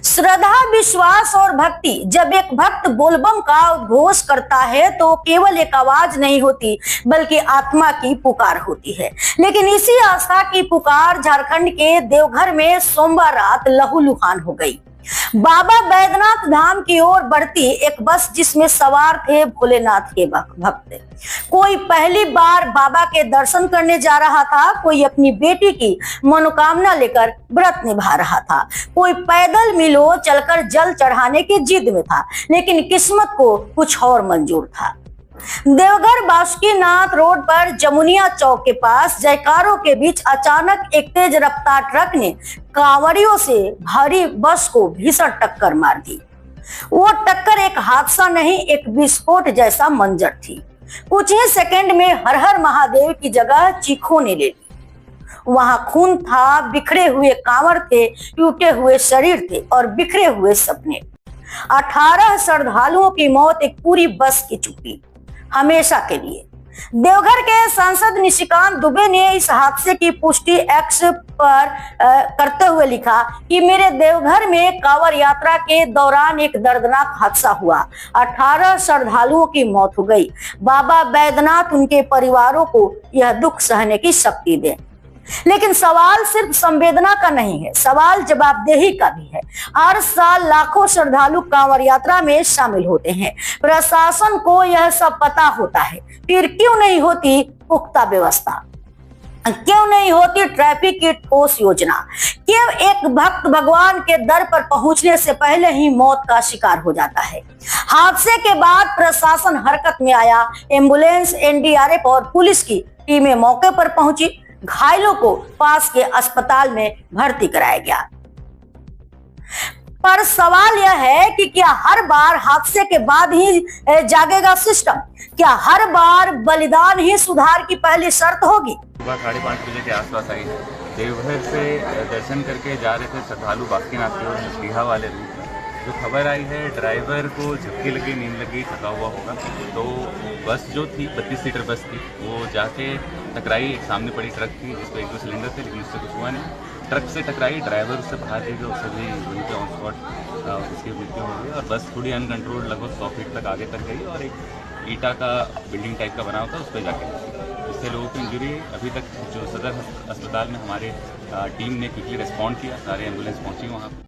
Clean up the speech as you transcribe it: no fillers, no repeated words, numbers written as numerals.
श्रद्धा, विश्वास और भक्ति। जब एक भक्त बोलबम का उद्घोष करता है तो केवल एक आवाज नहीं होती बल्कि आत्मा की पुकार होती है। लेकिन इसी आस्था की पुकार झारखंड के देवघर में सोमवार रात लहूलुहान हो गई। बाबा बैद्यनाथ धाम की ओर बढ़ती एक बस जिसमें सवार थे भोलेनाथ के भक्त। कोई पहली बार बाबा के दर्शन करने जा रहा था, कोई अपनी बेटी की मनोकामना लेकर व्रत निभा रहा था, कोई पैदल मीलों चलकर जल चढ़ाने की जिद में था, लेकिन किस्मत को कुछ और मंजूर था। देवघर बासुकीनाथ रोड पर जमुनिया चौक के पास जयकारों के बीच अचानक एक तेज रफ्तार ट्रक ने कांवड़ियों से भरी बस को भीषण टक्कर मार दी। वो टक्कर एक हादसा नहीं, एक विस्फोट जैसा मंजर थी। कुछ ही सेकंड में हर हर महादेव की जगह चीखों ने ले ली। वहां खून था, बिखरे हुए कांवड़ थे, टूटे हुए शरीर थे और बिखरे हुए सपने। 18 श्रद्धालुओं की मौत एक पूरी बस की चुप्पी, हमेशा के लिए। देवघर के सांसद निशिकांत दुबे ने इस हादसे की पुष्टि एक्स पर करते हुए लिखा कि मेरे देवघर में कांवड़ यात्रा के दौरान एक दर्दनाक हादसा हुआ। 18 श्रद्धालुओं की मौत हो गई। बाबा बैद्यनाथ उनके परिवारों को यह दुख सहने की शक्ति दें। लेकिन सवाल सिर्फ संवेदना का नहीं है, सवाल जवाबदेही का भी है। हर साल लाखों श्रद्धालु कांवड़ यात्रा में शामिल होते हैं। प्रशासन को यह सब पता होता है, फिर क्यों नहीं होती पुख्ता व्यवस्था? क्यों नहीं होती ट्रैफिक की ठोस योजना? क्यों एक भक्त भगवान के दर पर पहुंचने से पहले ही मौत का शिकार हो जाता है? हादसे के बाद प्रशासन हरकत में आया। एम्बुलेंस, एनडीआरएफ और पुलिस की टीमें मौके पर पहुंची। घायलों को पास के अस्पताल में भर्ती कराया गया। पर सवाल यह है कि क्या हर बार हादसे के बाद ही जागेगा सिस्टम? क्या हर बार बलिदान ही सुधार की पहली शर्त होगी? सुबह 5:30 बजे के आसपास आई। देवघर से दर्शन करके जा रहे थे श्रद्धालु बासुकीनाथ की ओर मछलीहा वाले रूट में। जो खबर आई है, ड्राइवर को झपकी लगी, नींद लगी, थका हुआ होगा, तो बस जो थी 32 सीटर बस थी, वो जाके टकराई। एक सामने पड़ी ट्रक थी जिसमें 1-2 सिलेंडर थे, लेकिन उससे कुछ हुआ नहीं। ट्रक से टकराई, ड्राइवर उससे बाहर ले गए, उससे भी वहीं पे ऑन स्पॉट उसकी मृत्यु हो गई। और बस थोड़ी अनकंट्रोल लगभग 100 फीट तक आगे तक गई और एक ईटा का बिल्डिंग टाइप का बना हुआ था, उस पर जाके इससे लोगों की इंजरी। अभी तक जो सदर अस्पताल में हमारे टीम ने क्विकली रिस्पॉन्ड किया, सारे एम्बुलेंस पहुंची वहाँ।